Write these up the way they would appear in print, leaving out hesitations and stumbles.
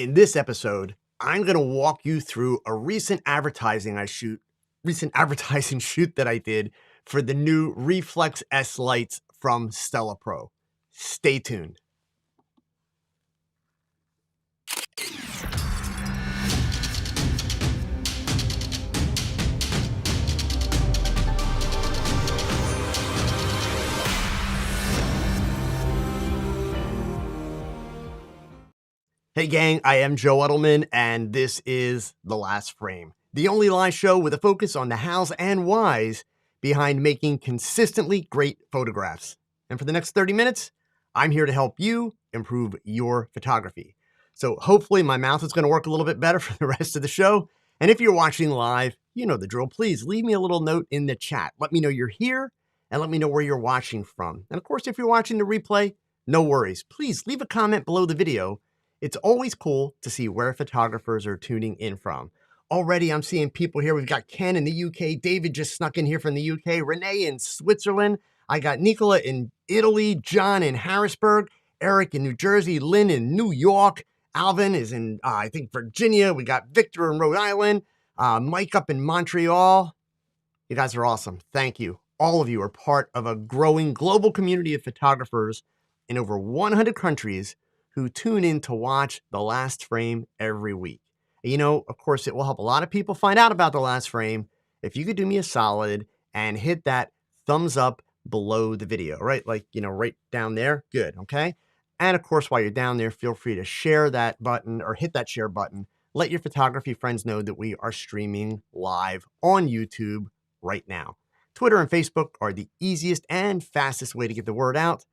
In this episode, I'm going to walk you through a recent advertising shoot that I did for the new Reflex S lights from StellaPro. Stay tuned. Hey gang, I am Joe Edelman, and this is The Last Frame, the only live show with a focus on the hows and whys behind making consistently great photographs. And for the next 30 minutes, I'm here to help you improve your photography. So hopefully my mouth is going to work a little bit better for the rest of the show. And if you're watching live, you know the drill. Please leave me a little note in the chat. Let me know you're here and let me know where you're watching from. And of course, if you're watching the replay, no worries. Please leave a comment below the video. It's always cool to see where photographers are tuning in from. Already, I'm seeing people here. We've got Ken in the UK. David just snuck in here from the UK. Renee in Switzerland. I got Nicola in Italy. John in Harrisburg. Eric in New Jersey. Lynn in New York. Alvin is in, I think, Virginia. We got Victor in Rhode Island. Mike up in Montreal. You guys are awesome. Thank you. All of you are part of a growing global community of photographers in over 100 countries who tune in to watch The Last Frame every week. You know, of course, it will help a lot of people find out about The Last Frame if you could do me a solid and hit that thumbs up below the video, right? Like, you know, right down there. Good, okay? And of course, while you're down there, feel free to share that button or hit that share button. Let your photography friends know that we are streaming live on YouTube right now. Twitter and Facebook are the easiest and fastest way to get the word out.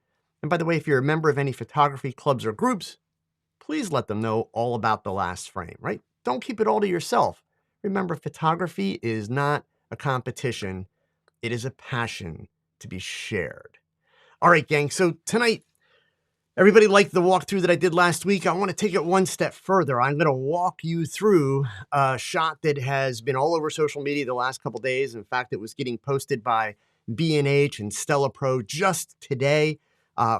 And by the way, if you're a member of any photography clubs or groups, please let them know all about The Last Frame, right? Don't keep it all to yourself. Remember, photography is not a competition. It is a passion to be shared. All right, gang. So tonight, everybody liked the walkthrough that I did last week. I want to take it one step further. I'm going to walk you through a shot that has been all over social media the last couple days. In fact, it was getting posted by B&H and StellaPro just today.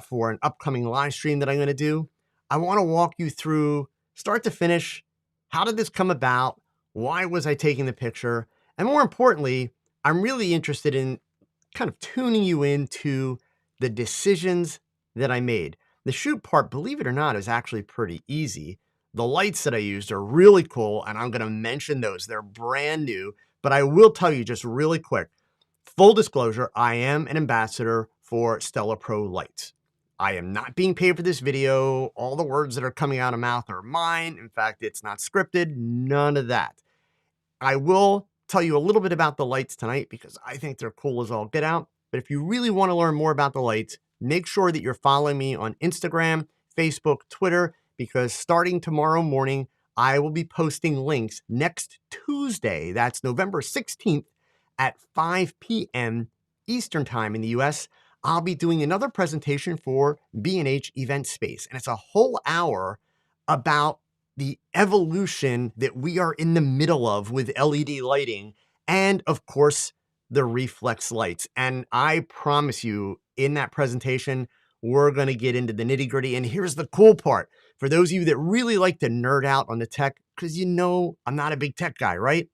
For an upcoming live stream that I'm going to do. I want to walk you through start to finish. How did this come about? Why was I taking the picture? And more importantly, I'm really interested in kind of tuning you into the decisions that I made. The shoot part, believe it or not, is actually pretty easy. The lights that I used are really cool, and I'm going to mention those. They're brand new, but I will tell you just really quick. Full disclosure, I am an ambassador for StellaPro Lights. I am not being paid for this video. All the words that are coming out of mouth are mine. In fact, it's not scripted, none of that. I will tell you a little bit about the lights tonight because I think they're cool as all get out. But if you really want to learn more about the lights, make sure that you're following me on Instagram, Facebook, Twitter, because starting tomorrow morning, I will be posting links next Tuesday. That's November 16th at 5 p.m. Eastern Time in the US. I'll be doing another presentation for B&H EventSpace, and it's a whole hour about the evolution that we are in the middle of with LED lighting and, of course, the reflex lights. And I promise you, in that presentation, we're going to get into the nitty-gritty. And here's the cool part. For those of you that really like to nerd out on the tech, because you know I'm not a big tech guy, right?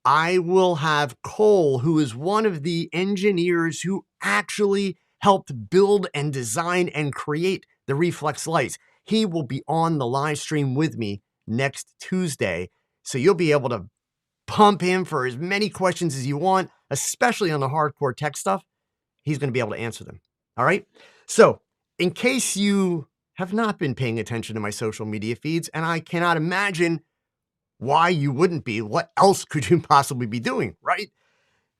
I will have Cole, who is one of the engineers who actually helped build and design and create the reflex lights. He will be on the live stream with me next Tuesday. So you'll be able to pump him for as many questions as you want, especially on the hardcore tech stuff. He's going to be able to answer them. All right. So in case you have not been paying attention to my social media feeds, and I cannot imagine why you wouldn't be. What else could you possibly be doing, right?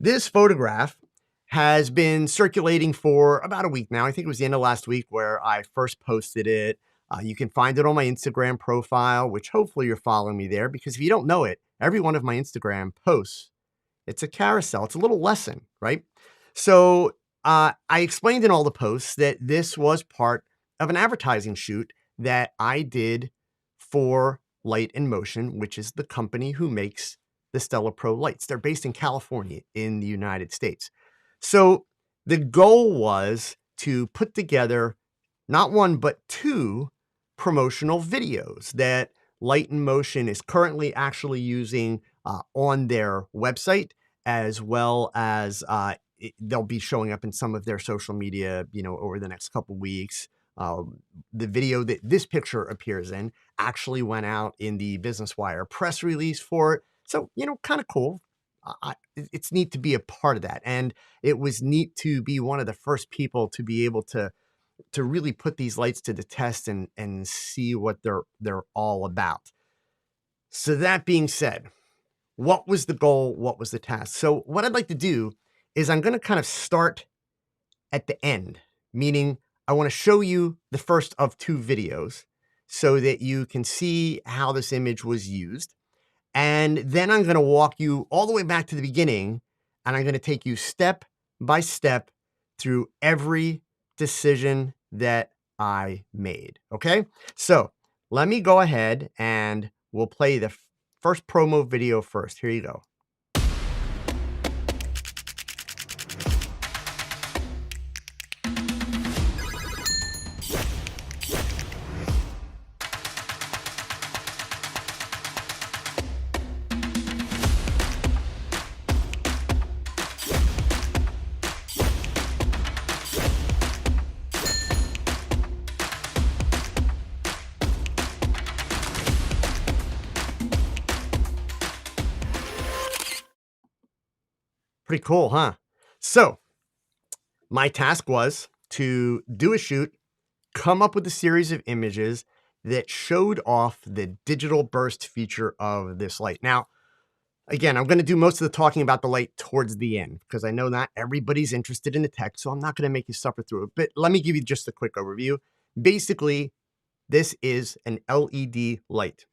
This photograph has been circulating for about a week now. I think it was the end of last week where I first posted it. You can find it on my Instagram profile, which hopefully you're following me there, because if you don't know it, every one of my Instagram posts, it's a carousel. It's a little lesson, right? So I explained in all the posts that this was part of an advertising shoot that I did for Light and Motion, which is the company who makes the StellaPro Lights. They're based in California in the United States. So the goal was to put together not one, but two promotional videos that Light in Motion is currently actually using on their website, as well as they'll be showing up in some of their social media, over the next couple weeks. The video that this picture appears in actually went out in the Business Wire press release for it. So, kind of cool. It's neat to be a part of that. And it was neat to be one of the first people to be able to really put these lights to the test and see what they're all about. So that being said, what was the goal? What was the task? So what I'd like to do is I'm going to kind of start at the end, meaning I want to show you the first of 2 videos so that you can see how this image was used. And then I'm going to walk you all the way back to the beginning, and I'm going to take you step by step through every decision that I made. Okay. So let me go ahead and we'll play the first promo video first. Here you go. Pretty cool, huh? So my task was to do a shoot, come up with a series of images that showed off the digital burst feature of this light. Now, again, I'm going to do most of the talking about the light towards the end because I know not everybody's interested in the tech, so I'm not going to make you suffer through it. But let me give you just a quick overview. Basically, this is an LED light.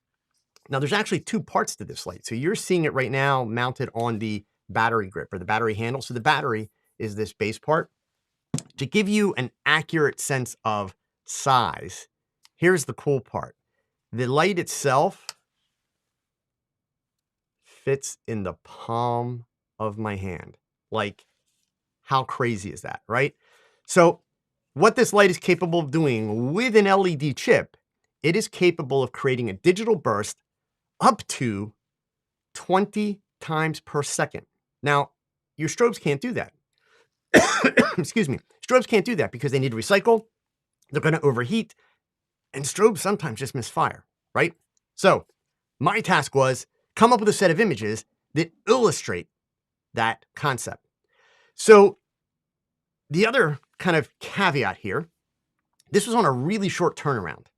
Now, there's actually 2 parts to this light. So you're seeing it right now mounted on the battery grip or the battery handle. So the battery is this base part. To give you an accurate sense of size, here's the cool part. The light itself fits in the palm of my hand. Like, how crazy is that, right? So what this light is capable of doing with an LED chip, it is capable of creating a digital burst up to 20 times per second. Now, your strobes can't do that. Excuse me. Strobes can't do that because they need to recycle. They're going to overheat. And strobes sometimes just misfire, right? So my task was come up with a set of images that illustrate that concept. So the other kind of caveat here, this was on a really short turnaround.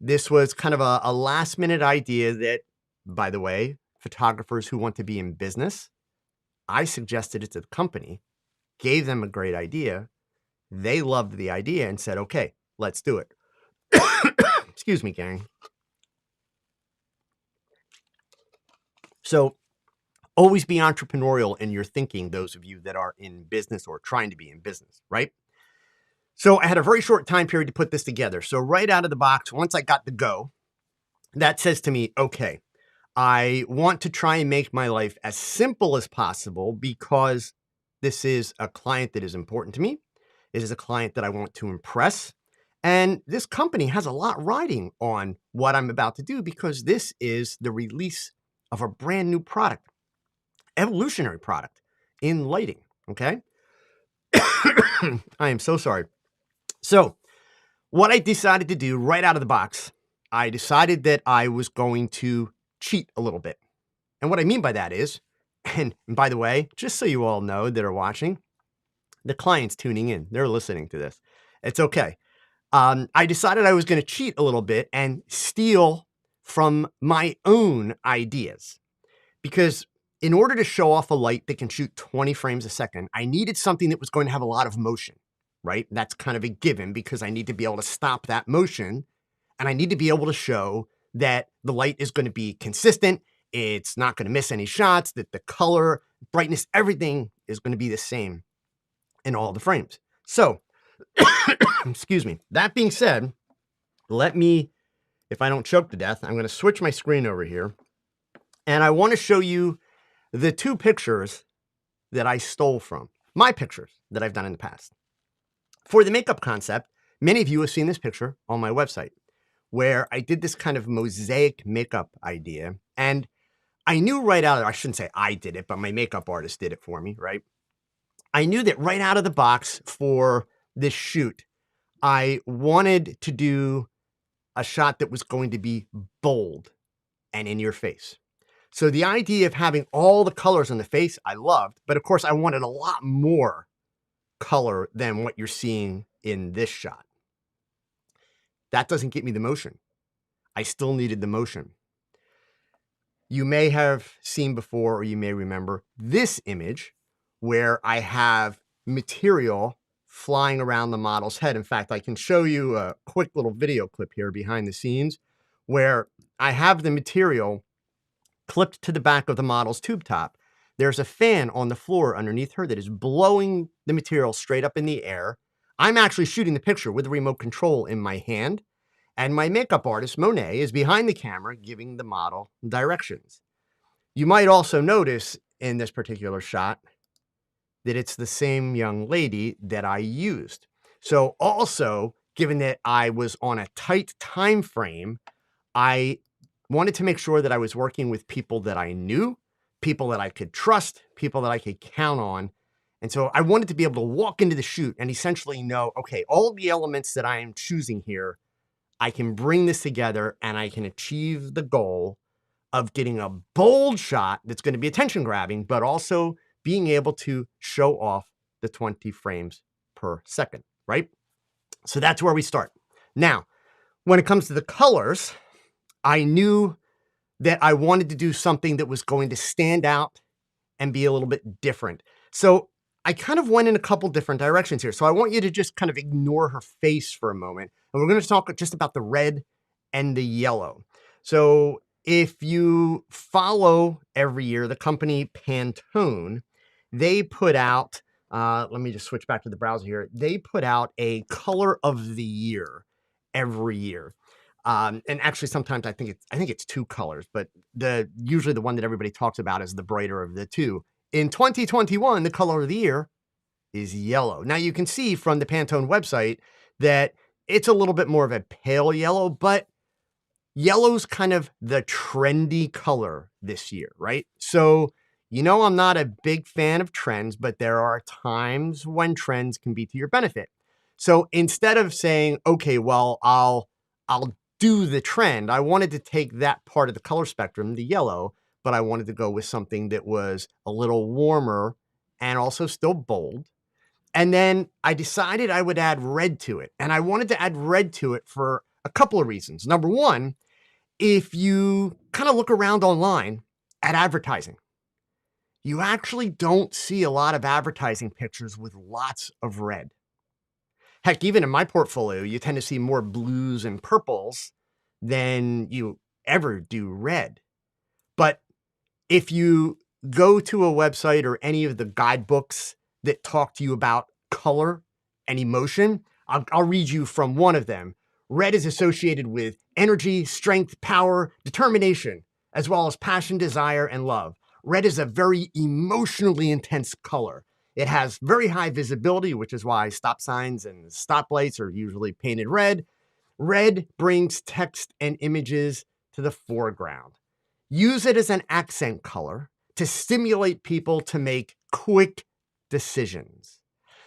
This was kind of a last minute idea that, by the way, photographers who want to be in business, I suggested it to the company, gave them a great idea. They loved the idea and said, okay, let's do it. Excuse me, gang. So always be entrepreneurial in your thinking, those of you that are in business or trying to be in business, right? So I had a very short time period to put this together. So right out of the box, once I got the go, that says to me, okay, I want to try and make my life as simple as possible because this is a client that is important to me. It is a client that I want to impress. And this company has a lot riding on what I'm about to do because this is the release of a brand new product, evolutionary product in lighting, okay? I am so sorry. So what I decided to do right out of the box, I decided that I was going to cheat a little bit. And what I mean by that is, and by the way, just so you all know that are watching, the client's tuning in. They're listening to this. It's okay. I decided I was going to cheat a little bit and steal from my own ideas. Because in order to show off a light that can shoot 20 frames a second, I needed something that was going to have a lot of motion, right? That's kind of a given because I need to be able to stop that motion. And I need to be able to show that the light is going to be consistent. It's not going to miss any shots, that the color, brightness, everything is going to be the same in all the frames. So, excuse me. That being said, let me, if I don't choke to death, I'm going to switch my screen over here. And I want to show you the 2 pictures that I stole from, my pictures that I've done in the past. For the makeup concept, many of you have seen this picture on my website. where I did this kind of mosaic makeup idea. And I knew right out, I shouldn't say I did it, but my makeup artist did it for me, right? I knew that right out of the box for this shoot, I wanted to do a shot that was going to be bold and in your face. So the idea of having all the colors on the face, I loved, but of course I wanted a lot more color than what you're seeing in this shot. That doesn't get me the motion. I still needed the motion. You may have seen before, or you may remember this image where I have material flying around the model's head. In fact, I can show you a quick little video clip here behind the scenes where I have the material clipped to the back of the model's tube top. There's a fan on the floor underneath her that is blowing the material straight up in the air. I'm actually shooting the picture with the remote control in my hand, and my makeup artist, Monet, is behind the camera giving the model directions. You might also notice in this particular shot that it's the same young lady that I used. So also, given that I was on a tight time frame, I wanted to make sure that I was working with people that I knew, people that I could trust, people that I could count on. And so I wanted to be able to walk into the shoot and essentially know, okay, all the elements that I am choosing here, I can bring this together and I can achieve the goal of getting a bold shot that's going to be attention grabbing, but also being able to show off the 20 frames per second, right? So that's where we start. Now, when it comes to the colors, I knew that I wanted to do something that was going to stand out and be a little bit different. So I kind of went in a couple different directions here. So I want you to just kind of ignore her face for a moment. And we're going to talk just about the red and the yellow. So if you follow every year, the company Pantone, they put out, let me just switch back to the browser here. They put out a color of the year every year. And actually, sometimes I think it's two colors, but usually the one that everybody talks about is the brighter of the two. In 2021, the color of the year is yellow. Now you can see from the Pantone website that it's a little bit more of a pale yellow, but yellow's kind of the trendy color this year, right? So, I'm not a big fan of trends, but there are times when trends can be to your benefit. So instead of saying, okay, well, I'll do the trend, I wanted to take that part of the color spectrum, the yellow, but I wanted to go with something that was a little warmer and also still bold. And then I decided I would add red to it. And I wanted to add red to it for a couple of reasons. Number one, if you kind of look around online at advertising, you actually don't see a lot of advertising pictures with lots of red. Heck, even in my portfolio, you tend to see more blues and purples than you ever do red. But if you go to a website or any of the guidebooks that talk to you about color and emotion, I'll read you from one of them. Red is associated with energy, strength, power, determination, as well as passion, desire, and love. Red is a very emotionally intense color. It has very high visibility, which is why stop signs and stoplights are usually painted red. Red brings text and images to the foreground. Use it as an accent color to stimulate people to make quick decisions.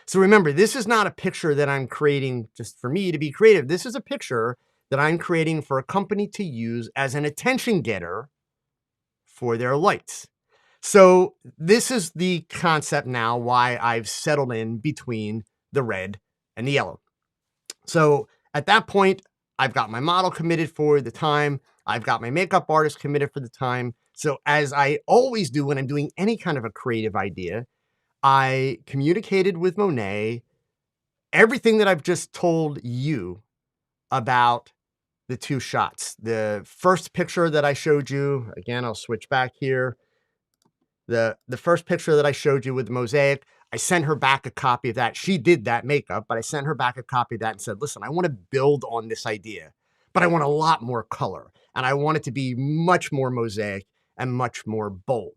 So remember, this is not a picture that I'm creating just for me to be creative. This is a picture that I'm creating for a company to use as an attention getter for their lights. So this is the concept now why I've settled in between the red and the yellow. So at that point, I've got my model committed for the time. I've got my makeup artist committed for the time. So as I always do when I'm doing any kind of a creative idea, I communicated with Monet everything that I've just told you about the two shots. The first picture that I showed you, again, I'll switch back here. The first picture that I showed you with the mosaic, I sent her back a copy of that. She did that makeup, but I sent her back a copy of that and said, listen, I want to build on this idea, but I want a lot more color. And I want it to be much more mosaic and much more bold.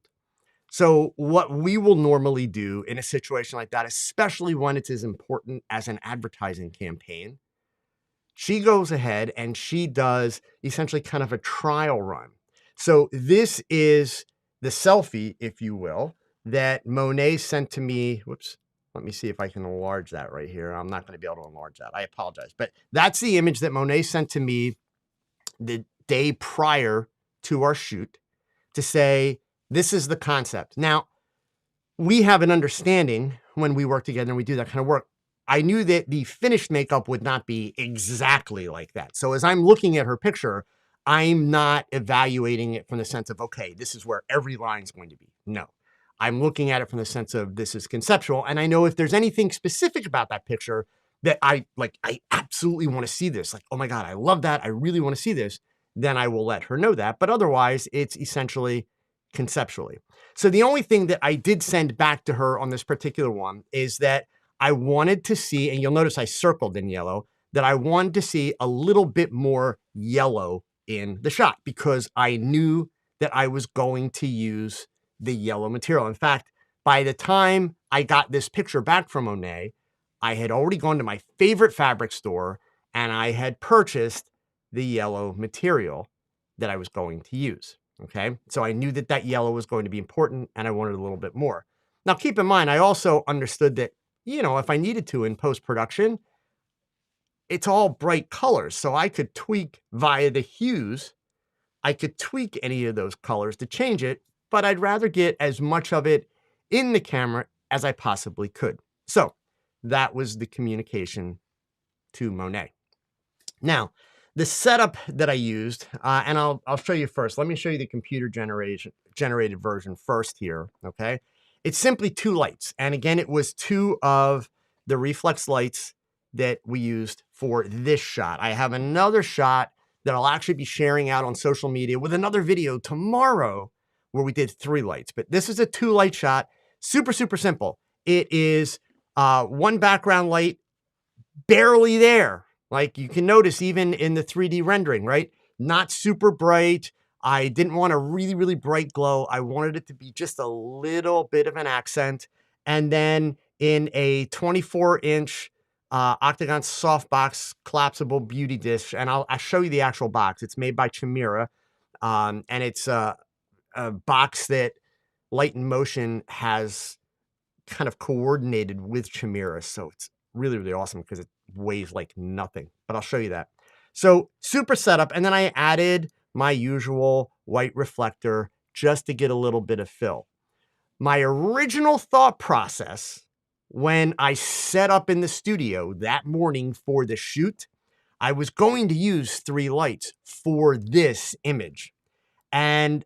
So what we will normally do in a situation like that, especially when it's as important as an advertising campaign, she goes ahead and she does essentially kind of a trial run. So this is the selfie, if you will, that Monet sent to me. Whoops. Let me see if I can enlarge that right here. I'm not going to be able to enlarge that. I apologize. But that's the image that Monet sent to me the day prior to our shoot to say, this is the concept. Now, we have an understanding when we work together and we do that kind of work. I knew that the finished makeup would not be exactly like that. So as I'm looking at her picture, I'm not evaluating it from the sense of, okay, this is where every line's going to be. No, I'm looking at it from the sense of this is conceptual. And I know if there's anything specific about that picture that I absolutely want to see this, like, oh my God, I love that. I really want to see this. Then I will let her know that. But otherwise, it's essentially conceptually. So the only thing that I did send back to her on this particular one is that I wanted to see, and you'll notice I circled in yellow, that I wanted to see a little bit more yellow in the shot because I knew that I was going to use the yellow material. In fact, by the time I got this picture back from Monet, I had already gone to my favorite fabric store and I had purchased the yellow material that I was going to use. Okay, so I knew that that yellow was going to be important and I wanted a little bit more. Now, keep in mind, I also understood that, you know, if I needed to in post-production, it's all bright colors. So I could tweak via the hues. I could tweak any of those colors to change it, but I'd rather get as much of it in the camera as I possibly could. So that was the communication to Monet. Now, the setup that I used, and I'll show you first. Let me show you the computer generated version first here, okay? It's simply 2 lights. And again, it was 2 of the Reflex lights that we used for this shot. I have another shot that I'll actually be sharing out on social media with another video tomorrow where we did 3 lights. But this is a 2 light shot, super, super simple. It is 1 background light, barely there. Like you can notice even in the 3D rendering, right? Not super bright. I didn't want a really, really bright glow. I wanted it to be just a little bit of an accent. And then in a 24-inch Octagon softbox collapsible beauty dish, and I'll show you the actual box. It's made by Chimera, and it's a box that Light in Motion has kind of coordinated with Chimera. So it's really, really awesome because it weighs like nothing, but I'll show you that. So super setup. And then I added my usual white reflector just to get a little bit of fill. My original thought process when I set up in the studio that morning for the shoot, I was going to use 3 lights for this image. And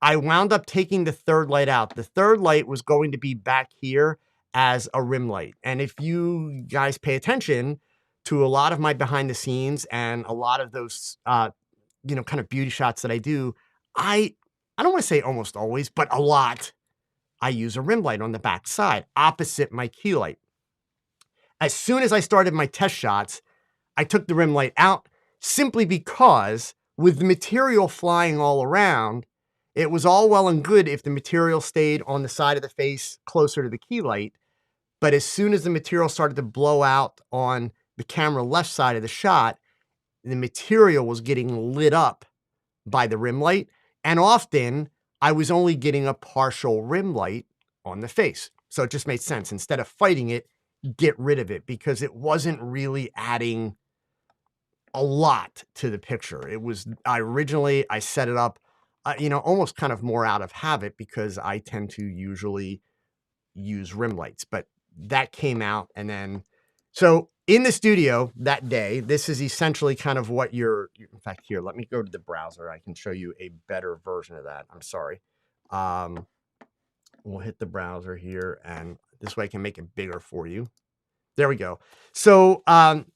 I wound up taking the 3rd light out. The 3rd light was going to be back here as a rim light. And if you guys pay attention to a lot of my behind the scenes and a lot of those, you know, kind of beauty shots that I do, I don't want to say almost always, but a lot, I use a rim light on the back side opposite my key light. As soon as I started my test shots, I took the rim light out simply because with the material flying all around, it was all well and good if the material stayed on the side of the face closer to the key light. But as soon as the material started to blow out on the camera left side of the shot, the material was getting lit up by the rim light. And often I was only getting a partial rim light on the face. So it just made sense. Instead of fighting it, get rid of it because it wasn't really adding a lot to the picture. It was, I set it up, you know, almost kind of more out of habit because I tend to usually use rim lights, but that came out. And then, so in the studio that day, this is essentially kind of what in fact, here, let me go to the browser. I can show you a better version of that. I'm sorry. We'll hit the browser here and this way I can make it bigger for you. There we go. So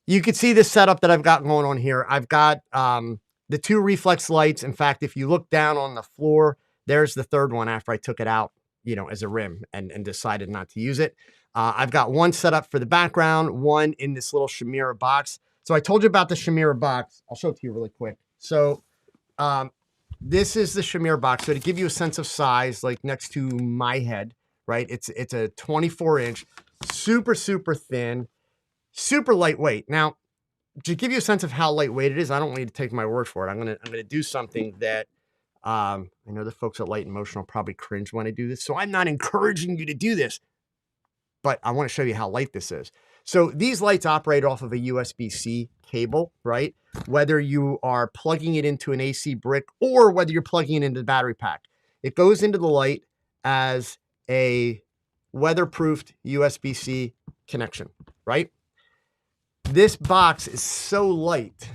you can see this setup that I've got going on here. I've got the 2 Reflex lights. In fact, if you look down on the floor, there's the 3rd one after I took it out, you know, as a rim and decided not to use it. I've got 1 set up for the background, 1 in this little Chimera box. So I told you about the Chimera box. I'll show it to you really quick. So this is the Chimera box. So to give you a sense of size, like next to my head, right? It's a 24-inch, super, super thin, super lightweight. Now, to give you a sense of how lightweight it is, I don't want you to take my word for it. I'm gonna do something that I know the folks at Light and Motion will probably cringe when I do this, so I'm not encouraging you to do this, but I want to show you how light this is. So these lights operate off of a USB-C cable, right? Whether you are plugging it into an AC brick or whether you're plugging it into the battery pack, it goes into the light as a weatherproofed USB-C connection, right? This box is so light.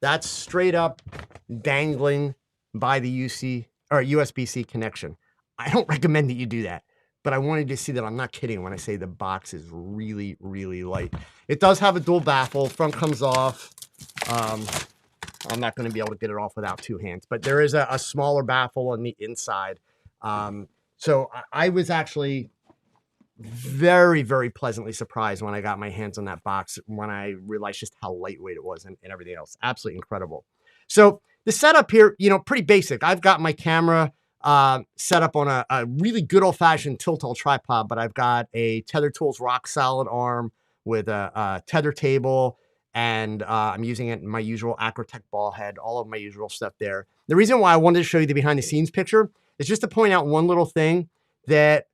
That's straight up dangling by the UC or USB-C connection. I don't recommend that you do that, but I wanted to see that I'm not kidding when I say the box is really, really light. It does have a dual baffle. Front comes off. I'm not going to be able to get it off without two hands, but there is a smaller baffle on the inside. So I was actually very, very pleasantly surprised when I got my hands on that box, when I realized just how lightweight it was and everything else. Absolutely incredible. So the setup here, you know, pretty basic. I've got my camera set up on a really good old-fashioned tilt-all tripod, but I've got a Tether Tools rock solid arm with a tether table, and I'm using it in my usual Acrotech ball head, all of my usual stuff there. The reason why I wanted to show you the behind-the-scenes picture is just to point out one little thing that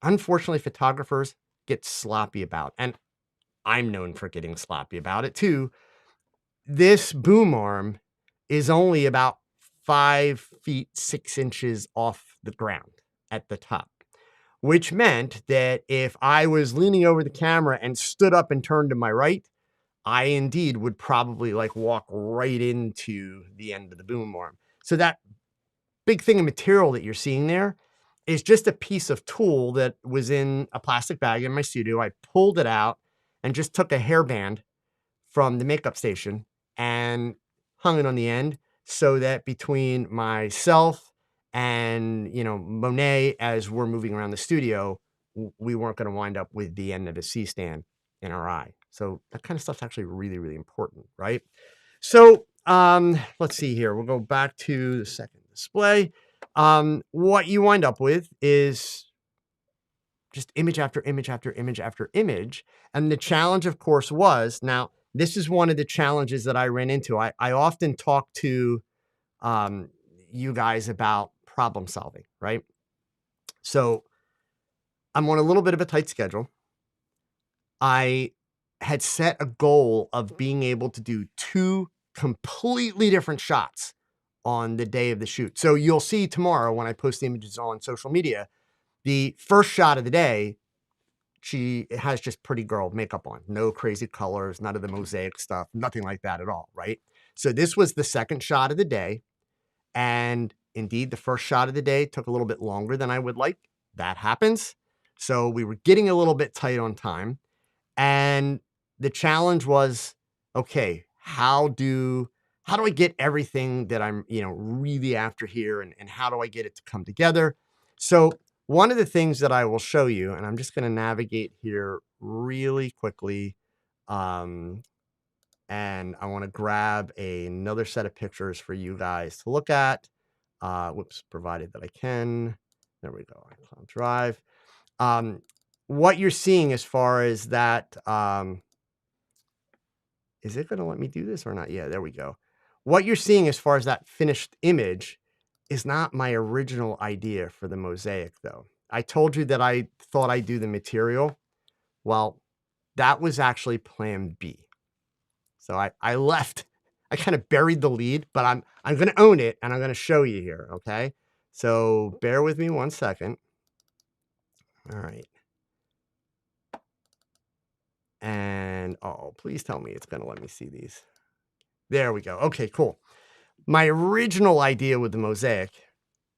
unfortunately photographers get sloppy about, and I'm known for getting sloppy about it too. This boom arm is only about 5 feet 6 inches off the ground at the top, which meant that if I was leaning over the camera and stood up and turned to my right, I indeed would probably like walk right into the end of the boom arm. So that big thing of material that you're seeing there is just a piece of tool that was in a plastic bag in my studio. I pulled it out and just took a hairband from the makeup station and hung it on the end so that between myself and, you know, Monet, as we're moving around the studio, we weren't going to wind up with the end of a C-stand in our eye. So that kind of stuff's actually really, really important, right? So let's see here. We'll go back to the second display. What you wind up with is just image after image after image after image. And the challenge, of course, was, now, this is one of the challenges that I ran into. I often talk to you guys about problem solving, right? So I'm on a little bit of a tight schedule. I had set a goal of being able to do 2 completely different shots on the day of the shoot. So you'll see tomorrow when I post the images on social media, the first shot of the day, she has just pretty girl makeup on, no crazy colors, none of the mosaic stuff, nothing like that at all, right? So this was the second shot of the day. And indeed, the first shot of the day took a little bit longer than I would like. That happens. So we were getting a little bit tight on time. And the challenge was, okay, how do I get everything that I'm, you know, really after here, and how do I get it to come together? So one of the things that I will show you, and I'm just going to navigate here really quickly, and I want to grab another set of pictures for you guys to look at. Whoops, provided that I can. There we go, iCloud Drive. What you're seeing as far as that, is it going to let me do this or not? Yeah, there we go. What you're seeing as far as that finished image is not my original idea for the mosaic, though. I told you that I thought I'd do the material. Well, that was actually plan B. So I left, I kind of buried the lead, but I'm going to own it, and I'm going to show you here, okay? So bear with me one second. All right. And, oh, please tell me it's going to let me see these. There we go. Okay, cool. My original idea with the mosaic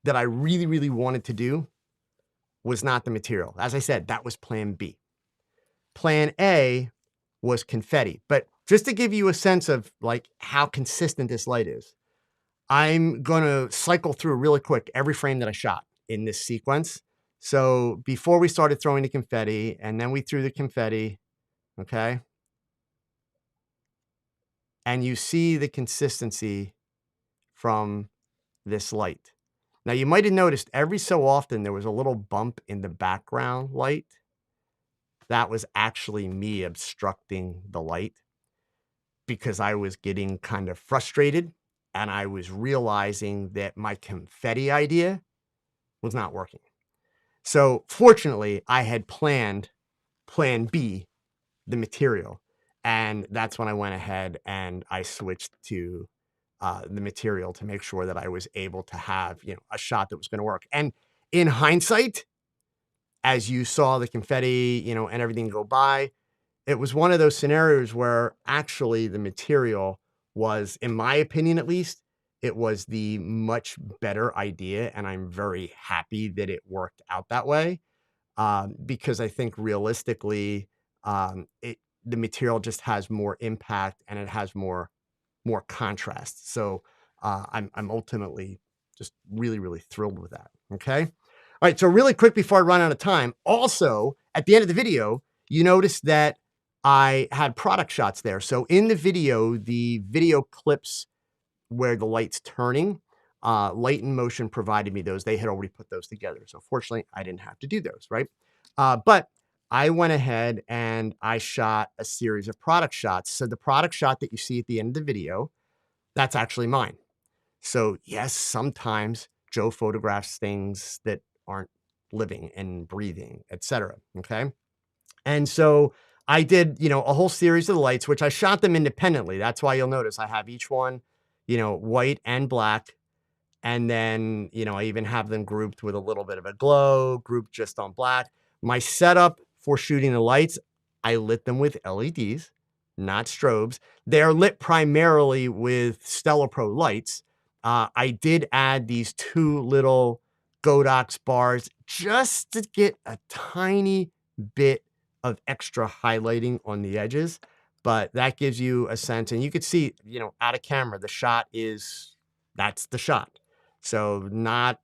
that I really, really wanted to do was not the material. As I said, that was plan B. Plan A was confetti. But just to give you a sense of like how consistent this light is, I'm going to cycle through really quick every frame that I shot in this sequence. So before we started throwing the confetti, and then we threw the confetti, okay? And you see the consistency from this light. Now, you might have noticed every so often there was a little bump in the background light. that was actually me obstructing the light because I was getting kind of frustrated and I was realizing that my confetti idea was not working. So fortunately, I had planned plan B, the material. And that's when I went ahead and I switched to the material to make sure that I was able to have, a shot that was going to work. And in hindsight, as you saw the confetti, and everything go by, it was one of those scenarios where actually the material was, in my opinion at least, it was the much better idea. And I'm very happy that it worked out that way. Because I think realistically, the material just has more impact and it has more contrast. So I'm ultimately just really, really thrilled with that. Okay. All right. So really quick before I run out of time. Also, at the end of the video, you notice that I had product shots there. So in the video clips where the light's turning, Light in Motion provided me those. They had already put those together. So fortunately, I didn't have to do those, right? But I went ahead and I shot a series of product shots. So the product shot that you see at the end of the video, that's actually mine. So yes, sometimes Joe photographs things that aren't living and breathing, etc. Okay. And so I did, a whole series of the lights, which I shot them independently. That's why you'll notice I have each one, white and black. And then, I even have them grouped with a little bit of a glow, grouped just on black. My setup for shooting the lights, I lit them with LEDs, not strobes. They are lit primarily with StellaPro Lights. I did add these two little Godox bars just to get a tiny bit of extra highlighting on the edges, but that gives you a sense. And you could see, out of camera, that's the shot. So not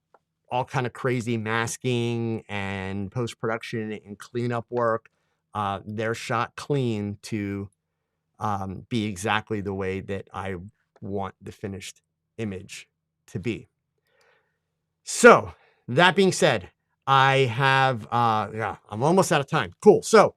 all kind of crazy masking and post-production and cleanup work. They're shot clean to be exactly the way that I want the finished image to be. So that being said, I have, I'm almost out of time. Cool. So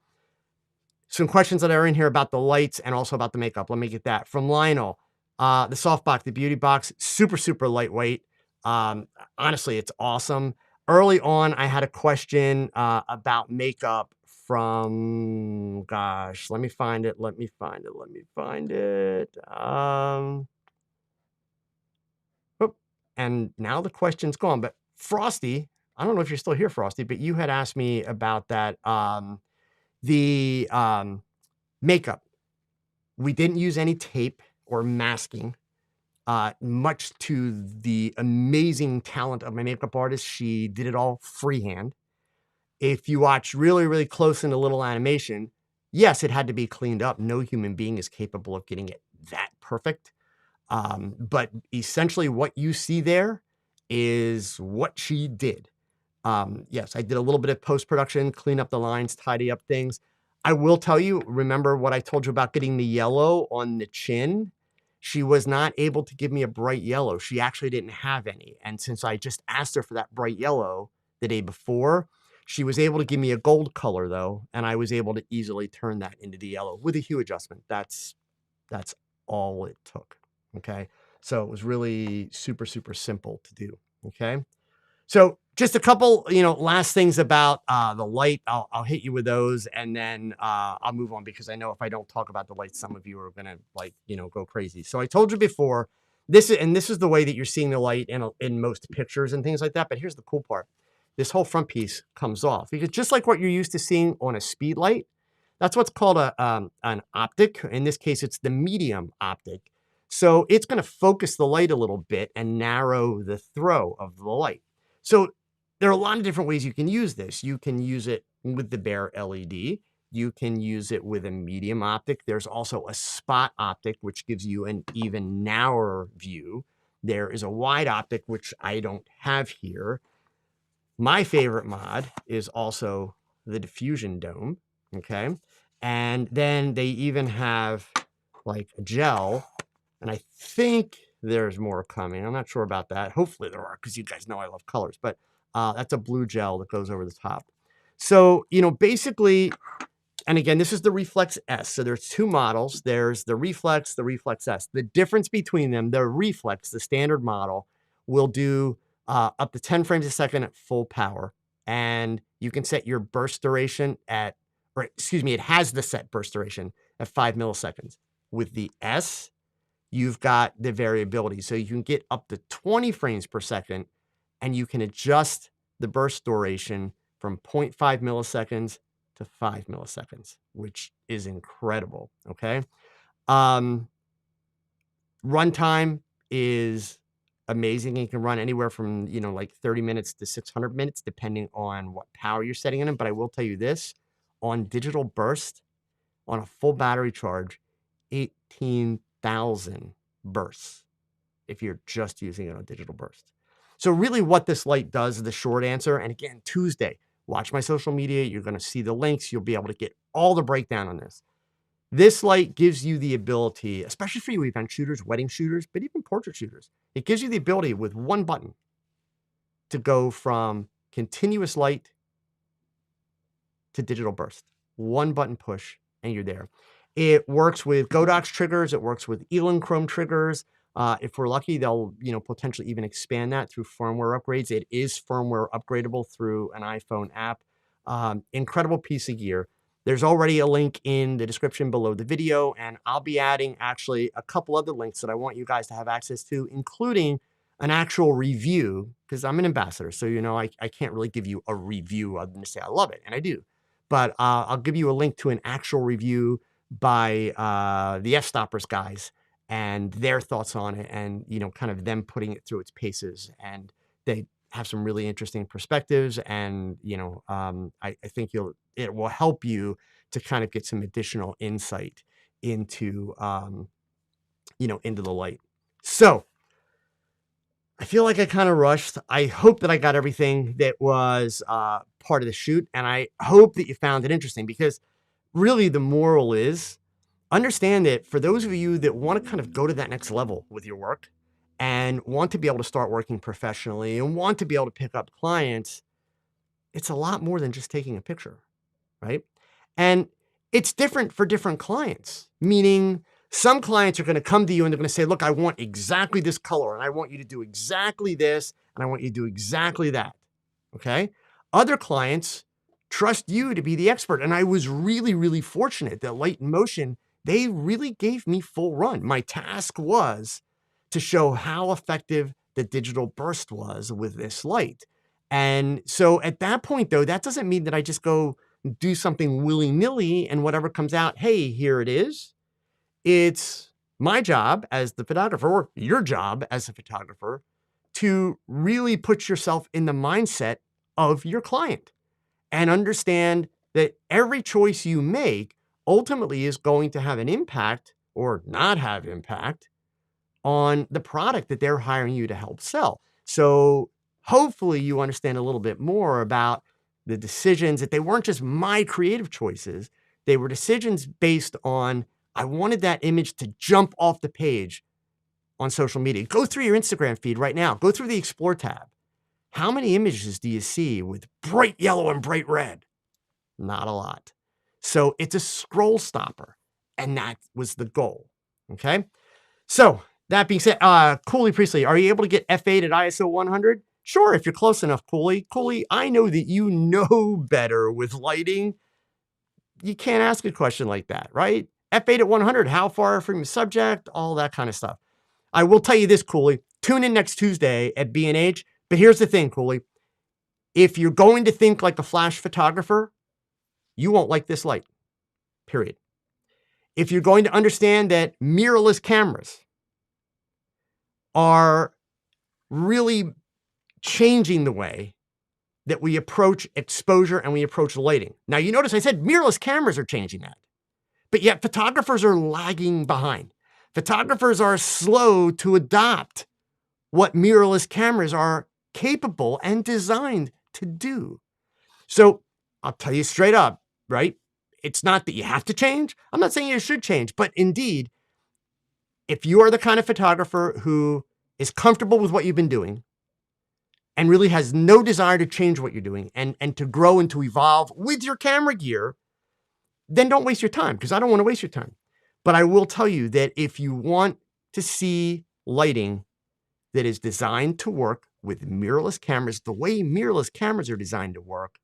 some questions that are in here about the lights and also about the makeup. Let me get that from Lionel. The softbox, the beauty box, super, super lightweight. Honestly, it's awesome. Early on, I had a question about makeup from, gosh, let me find it. And now the question's gone. But Frosty, I don't know if you're still here, Frosty, but you had asked me about that. The makeup. We didn't use any tape or masking. Much to the amazing talent of my makeup artist, she did it all freehand. If you watch really, really close in a little animation, yes, it had to be cleaned up. No human being is capable of getting it that perfect. But essentially what you see there is what she did. Yes, I did a little bit of post-production, clean up the lines, tidy up things. I will tell you, remember what I told you about getting the yellow on the chin? She was not able to give me a bright yellow. She actually didn't have any. And since I just asked her for that bright yellow the day before, she was able to give me a gold color though, and I was able to easily turn that into the yellow with a hue adjustment. That's all it took. Okay. So it was really super, super simple to do. Okay. So just a couple, last things about the light. I'll hit you with those and then I'll move on because I know if I don't talk about the light, some of you are going to go crazy. So I told you before, this is the way that you're seeing the light in most pictures and things like that. But here's the cool part. This whole front piece comes off because just like what you're used to seeing on a speed light, that's what's called an optic. In this case, it's the medium optic. So it's going to focus the light a little bit and narrow the throw of the light. So there are a lot of different ways you can use this. You can use it with the bare LED. You can use it with a medium optic. There's also a spot optic, which gives you an even narrower view. There is a wide optic, which I don't have here. My favorite mod is also the diffusion dome, okay? And then they even have like a gel, and I think there's more coming. I'm not sure about that. Hopefully there are, because you guys know I love colors, but that's a blue gel that goes over the top. So, basically And again, this is the Reflex S. So there's two models. There's the Reflex S. The difference between them, the Reflex, the standard model, will do up to 10 frames a second at full power. And you can set your burst duration at, or excuse me, it has the set burst duration at 5 milliseconds. With the S, you've got the variability. So you can get up to 20 frames per second, and you can adjust the burst duration from 0.5 milliseconds to 5 milliseconds, which is incredible, okay? Runtime is amazing. You can run anywhere from, like 30 minutes to 600 minutes, depending on what power you're setting in it. But I will tell you this, on digital burst, on a full battery charge, 18,000 bursts if you're just using it on digital burst. So really what this light does is the short answer. And again, Tuesday, watch my social media. You're going to see the links. You'll be able to get all the breakdown on this. This light gives you the ability, especially for you event shooters, wedding shooters, but even portrait shooters, it gives you the ability with one button to go from continuous light to digital burst. One button push and you're there. It works with Godox triggers. It works with Edelman triggers. If we're lucky, they'll potentially even expand that through firmware upgrades. It is firmware upgradable through an iPhone app. Incredible piece of gear. There's already a link in the description below the video, and I'll be adding actually a couple other links that I want you guys to have access to, including an actual review, because I'm an ambassador. So, I can't really give you a review other than to say I love it, and I do. But I'll give you a link to an actual review by the F-Stoppers guys and their thoughts on it, and kind of them putting it through its paces. And they have some really interesting perspectives, and I think it will help you to kind of get some additional insight into into the light. So I feel like I kind of rushed. I hope that I got everything that was part of the shoot, and I hope that you found it interesting, because really the moral is, understand that for those of you that want to kind of go to that next level with your work and want to be able to start working professionally and want to be able to pick up clients, it's a lot more than just taking a picture, right? And it's different for different clients, meaning some clients are going to come to you and they're going to say, look, I want exactly this color, and I want you to do exactly this, and I want you to do exactly that, okay? Other clients trust you to be the expert. And I was really, really fortunate that Light in Motion, they really gave me full run. My task was to show how effective the digital burst was with this light. And so at that point, though, that doesn't mean that I just go do something willy-nilly and whatever comes out, hey, here it is. It's my job as the photographer, or your job as a photographer, to really put yourself in the mindset of your client and understand that every choice you make ultimately is going to have an impact or not have impact on the product that they're hiring you to help sell. So hopefully you understand a little bit more about the decisions, that they weren't just my creative choices. They were decisions based on, I wanted that image to jump off the page on social media. Go through your Instagram feed right now. Go through the Explore tab. How many images do you see with bright yellow and bright red? Not a lot. So it's a scroll stopper, and that was the goal, okay? So that being said, Cooley Priestley, are you able to get F8 at ISO 100? Sure, if you're close enough, Cooley. Cooley, I know that you know better with lighting. You can't ask a question like that, right? F8 at 100, how far from the subject, all that kind of stuff. I will tell you this, Cooley. Tune in next Tuesday at B&H. But here's the thing, Cooley. If you're going to think like a flash photographer, you won't like this light, period. If you're going to understand that mirrorless cameras are really changing the way that we approach exposure and we approach lighting. Now, you notice I said mirrorless cameras are changing that, but yet photographers are lagging behind. Photographers are slow to adopt what mirrorless cameras are capable and designed to do. So I'll tell you straight up, right? It's not that you have to change. I'm not saying you should change, but indeed, if you are the kind of photographer who is comfortable with what you've been doing and really has no desire to change what you're doing and to grow and to evolve with your camera gear, then don't waste your time because I don't want to waste your time. But I will tell you that if you want to see lighting that is designed to work with mirrorless cameras, the way mirrorless cameras are designed to work,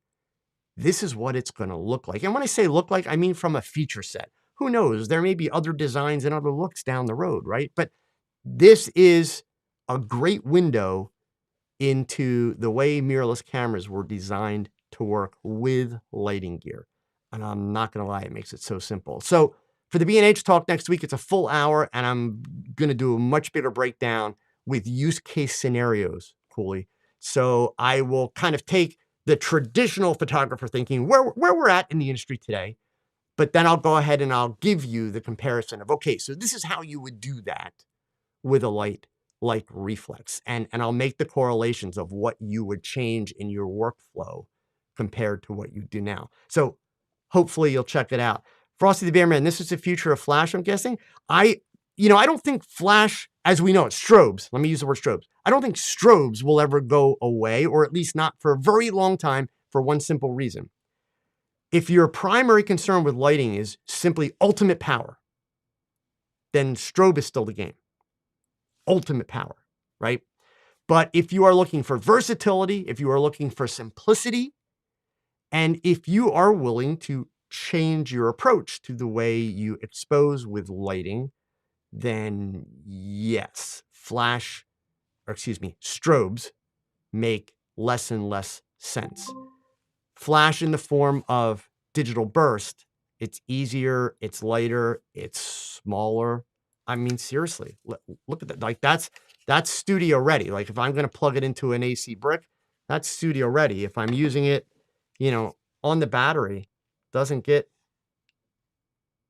this is what it's going to look like. And when I say look like, I mean from a feature set. Who knows? There may be other designs and other looks down the road, right? But this is a great window into the way mirrorless cameras were designed to work with lighting gear. And I'm not going to lie, it makes it so simple. So for the B&H talk next week, it's a full hour, and I'm going to do a much bigger breakdown with use case scenarios, Cooley. So I will kind of take the traditional photographer thinking where we're at in the industry today, but then I'll go ahead and I'll give you the comparison of, okay, so this is how you would do that with a light like Reflex. And I'll make the correlations of what you would change in your workflow compared to what you do now. So hopefully you'll check it out. Frosty the Bear Man, this is the future of Flash, I'm guessing. I don't think Flash, as we know it, strobes, let me use the word strobes. I don't think strobes will ever go away, or at least not for a very long time, for one simple reason. If your primary concern with lighting is simply ultimate power, then strobe is still the game. Ultimate power, right? But if you are looking for versatility, if you are looking for simplicity, and if you are willing to change your approach to the way you expose with lighting, then yes, strobes make less and less sense. Flash in the form of digital burst, it's easier, it's lighter, it's smaller. I mean, seriously, look at that. Like that's studio ready. Like if I'm going to plug it into an AC brick, that's studio ready. If I'm using it, on the battery, doesn't get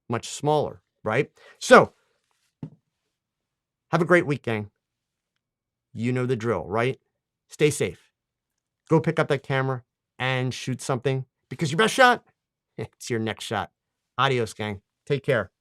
much smaller, right? So have a great week, gang. You know the drill, right? Stay safe. Go pick up that camera and shoot something, because your best shot, it's your next shot. Adios, gang. Take care.